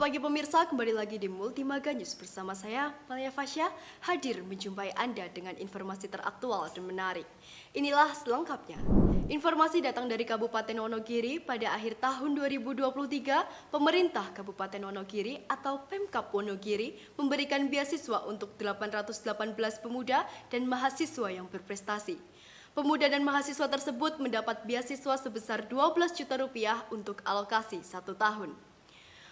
Selamat pagi pemirsa, kembali lagi di Multimaga News bersama saya, Malia Fasya, hadir menjumpai Anda dengan informasi teraktual dan menarik. Inilah selengkapnya. Informasi datang dari Kabupaten Wonogiri. Pada akhir tahun 2023, pemerintah Kabupaten Wonogiri atau Pemkab Wonogiri memberikan beasiswa untuk 818 pemuda dan mahasiswa yang berprestasi. Pemuda dan mahasiswa tersebut mendapat beasiswa sebesar 12 juta rupiah untuk alokasi 1 tahun.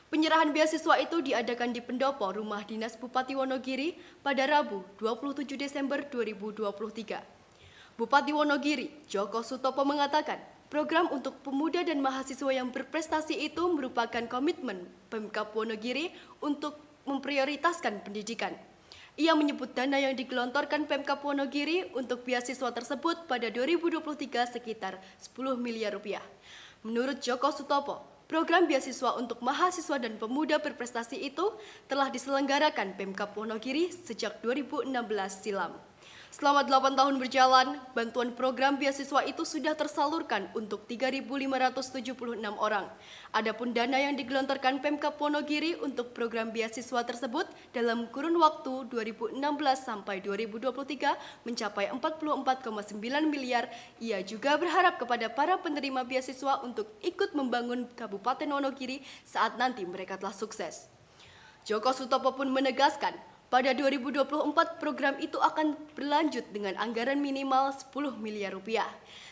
Penyerahan beasiswa itu diadakan di pendopo Rumah Dinas Bupati Wonogiri pada Rabu 27 Desember 2023. Bupati Wonogiri, Joko Sutopo mengatakan, program untuk pemuda dan mahasiswa yang berprestasi itu merupakan komitmen Pemkab Wonogiri untuk memprioritaskan pendidikan. Ia menyebut dana yang digelontorkan Pemkab Wonogiri untuk beasiswa tersebut pada 2023 sekitar 10 miliar rupiah. Menurut Joko Sutopo, program beasiswa untuk mahasiswa dan pemuda berprestasi itu telah diselenggarakan Pemkab Wonogiri sejak 2016 silam. Selama 8 tahun berjalan, bantuan program beasiswa itu sudah tersalurkan untuk 3.576 orang. Adapun dana yang digelontorkan Pemkab Wonogiri untuk program beasiswa tersebut dalam kurun waktu 2016 sampai 2023 mencapai 44,9 miliar. Ia juga berharap kepada para penerima beasiswa untuk ikut membangun Kabupaten Wonogiri saat nanti mereka telah sukses. Joko Sutopo pun menegaskan, pada 2024 program itu akan berlanjut dengan anggaran minimal 10 miliar rupiah.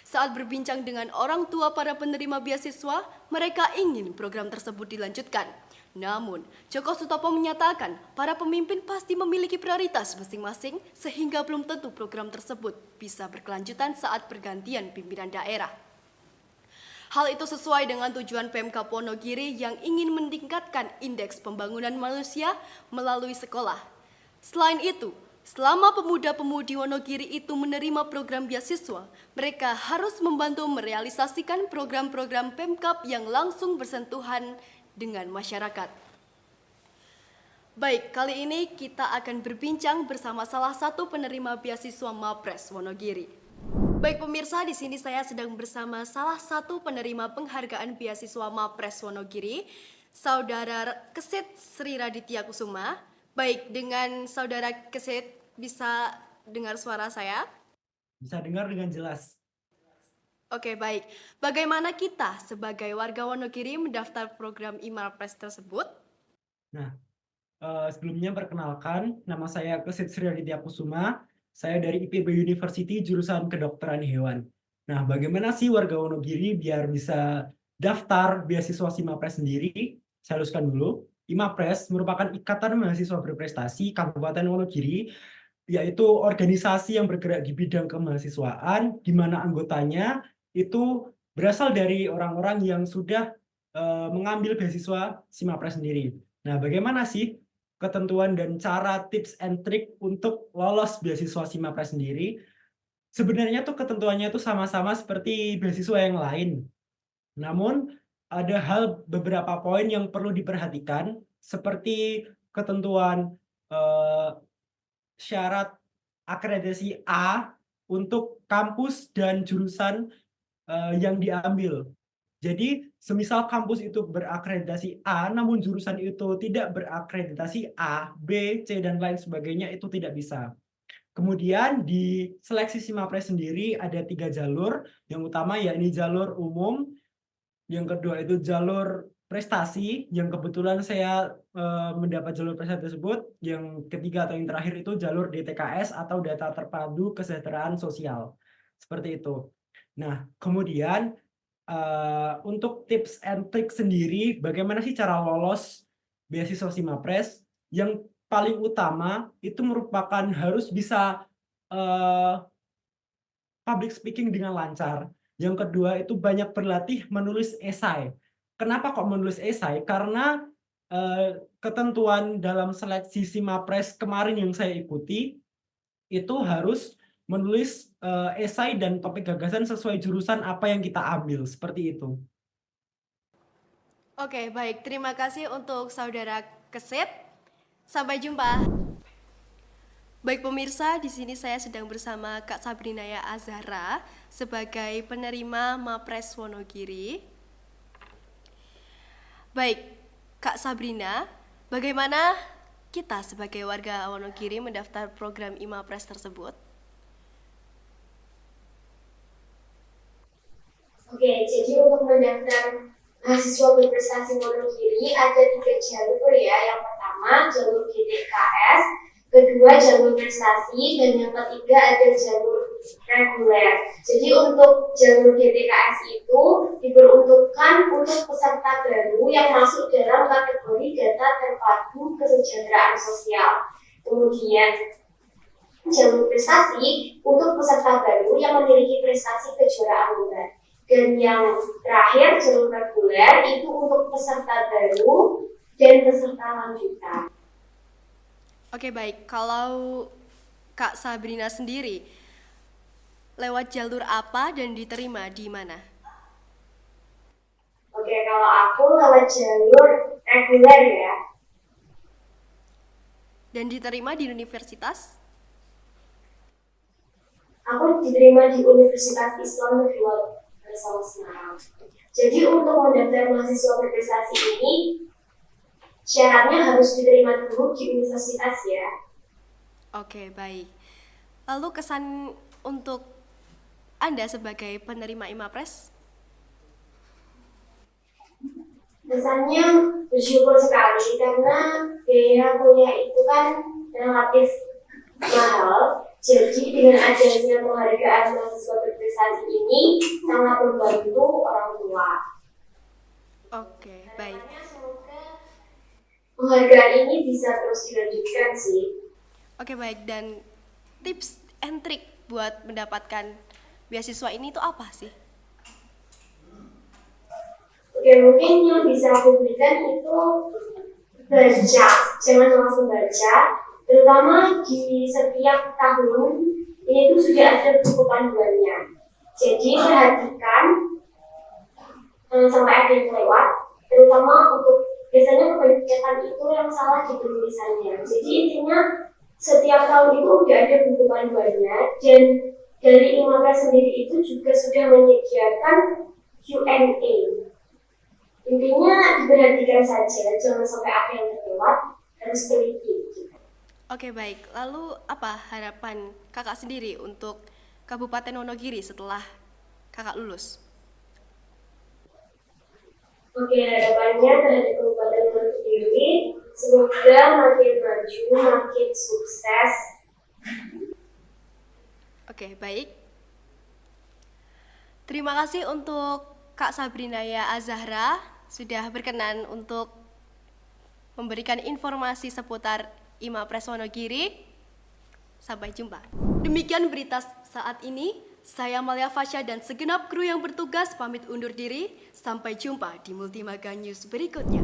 Saat berbincang dengan orang tua para penerima beasiswa, mereka ingin program tersebut dilanjutkan. Namun, Joko Sutopo menyatakan para pemimpin pasti memiliki prioritas masing-masing sehingga belum tentu program tersebut bisa berkelanjutan saat pergantian pimpinan daerah. Hal itu sesuai dengan tujuan Pemkab Wonogiri yang ingin meningkatkan indeks pembangunan manusia melalui sekolah. Selain itu, selama pemuda-pemudi Wonogiri itu menerima program beasiswa, mereka harus membantu merealisasikan program-program Pemkab yang langsung bersentuhan dengan masyarakat. Baik, kali ini kita akan berbincang bersama salah satu penerima beasiswa Mapres Wonogiri. Baik pemirsa, di sini saya sedang bersama salah satu penerima penghargaan beasiswa Mapres Wonogiri, Saudara Kesit Sri Raditya Kusuma. Baik, dengan Saudara Kesit bisa dengar suara saya? Bisa dengar dengan jelas. Oke, baik. Bagaimana kita sebagai warga Wonogiri mendaftar program Imapres tersebut? Nah, sebelumnya perkenalkan, nama saya Kesit Sri Aditya Kusuma. Saya dari IPB University jurusan Kedokteran Hewan. Nah, bagaimana sih warga Wonogiri biar bisa daftar beasiswa Simapres sendiri? Saya luluskan dulu. Imapres merupakan Ikatan Mahasiswa Berprestasi Kabupaten Wonogiri, yaitu organisasi yang bergerak di bidang kemahasiswaan, di mana anggotanya itu berasal dari orang-orang yang sudah mengambil beasiswa Simapres sendiri. Nah, bagaimana sih ketentuan dan cara tips and trick untuk lolos beasiswa Simapres sendiri? Sebenarnya tuh ketentuannya itu sama-sama seperti beasiswa yang lain. Namun ada beberapa poin yang perlu diperhatikan seperti ketentuan syarat akreditasi A untuk kampus dan jurusan yang diambil. Jadi, semisal kampus itu berakreditasi A, namun jurusan itu tidak berakreditasi A, B, C, dan lain sebagainya, itu tidak bisa. Kemudian di seleksi Simapres sendiri ada 3 jalur. Yang utama yakni jalur umum, yang kedua itu jalur prestasi, yang kebetulan saya mendapat jalur prestasi tersebut. Yang ketiga atau yang terakhir itu jalur DTKS atau Data Terpadu Kesejahteraan Sosial. Seperti itu. Nah, kemudian untuk tips and trick sendiri, bagaimana sih cara lolos beasiswa Simapres? Yang paling utama itu merupakan harus bisa public speaking dengan lancar. Yang kedua itu banyak berlatih menulis esai. Kenapa kok menulis esai? Karena ketentuan dalam seleksi Simapres kemarin yang saya ikuti itu harus menulis esai dan topik gagasan sesuai jurusan apa yang kita ambil, seperti itu. Oke, baik. Terima kasih untuk Saudara Kesit. Sampai jumpa. Baik pemirsa, di sini saya sedang bersama Kak Sabrinaya Azhara sebagai penerima Mapres Wonogiri. Baik, Kak Sabrina, bagaimana kita sebagai warga Wonogiri mendaftar program IMAPRES tersebut? Oke, jadi untuk mendaftar mahasiswa berprestasi Wonogiri ada 3 jalur ya. Yang pertama jalur GTKS, kedua jalur prestasi, dan yang ketiga ada jalur reguler. Jadi untuk jalur GTKS itu diperuntukkan untuk peserta baru yang masuk dalam kategori data terpadu kesejahteraan sosial. Kemudian jalur prestasi untuk peserta baru yang memiliki prestasi kejuaraan lomba. Dan yang terakhir jalur reguler itu untuk peserta baru dan peserta lanjutan. Oke baik, kalau Kak Sabrina sendiri lewat jalur apa dan diterima di mana? Oke, kalau aku lewat jalur reguler ya. Dan diterima di universitas? Aku diterima di Universitas Islam Negeri Bersama Semarang. Jadi untuk mendaftar mahasiswa berprestasi ini syaratnya harus diterima dulu di universitas ya. Oke baik. Lalu kesan untuk Anda sebagai penerima IMAPRES? Kesannya bersyukur sekali karena biaya kuliah itu kan relatif mahal. Jadi dengan adanya penghargaan mahasiswa berprestasi ini sangat membantu orang tua. Oke baik. Semoga penghargaan ini bisa terus dilanjutkan sih. Oke baik, dan tips and trik buat mendapatkan beasiswa ini itu apa sih? Oke, mungkin yang bisa aku berikan itu baca, jangan langsung baca. Terutama di setiap tahun ini tuh sudah ada buku panduannya. Jadi perhatikan sampai ada yang lewat. Terutama untuk biasanya kebanyakan itu yang salah di penulisannya. Jadi intinya setiap tahun itu udah ada buku panduannya, dan dari IMAPRES sendiri itu juga sudah menyediakan Q&A. Intinya diperhatikan saja, jangan sampai ada yang terlewat, harus teliti. Oke baik, lalu apa harapan kakak sendiri untuk Kabupaten Wonogiri setelah kakak lulus? Oke, harapannya terhadap Kabupaten Wonogiri semoga makin maju, makin sukses. Oke baik. Terima kasih untuk Kak Sabrinaya Azahra sudah berkenan untuk memberikan informasi seputar IMAPRES Wonogiri. Sampai jumpa. Demikian berita saat ini. Saya Malia Fasya dan segenap kru yang bertugas pamit undur diri. Sampai jumpa di Multimaga News berikutnya.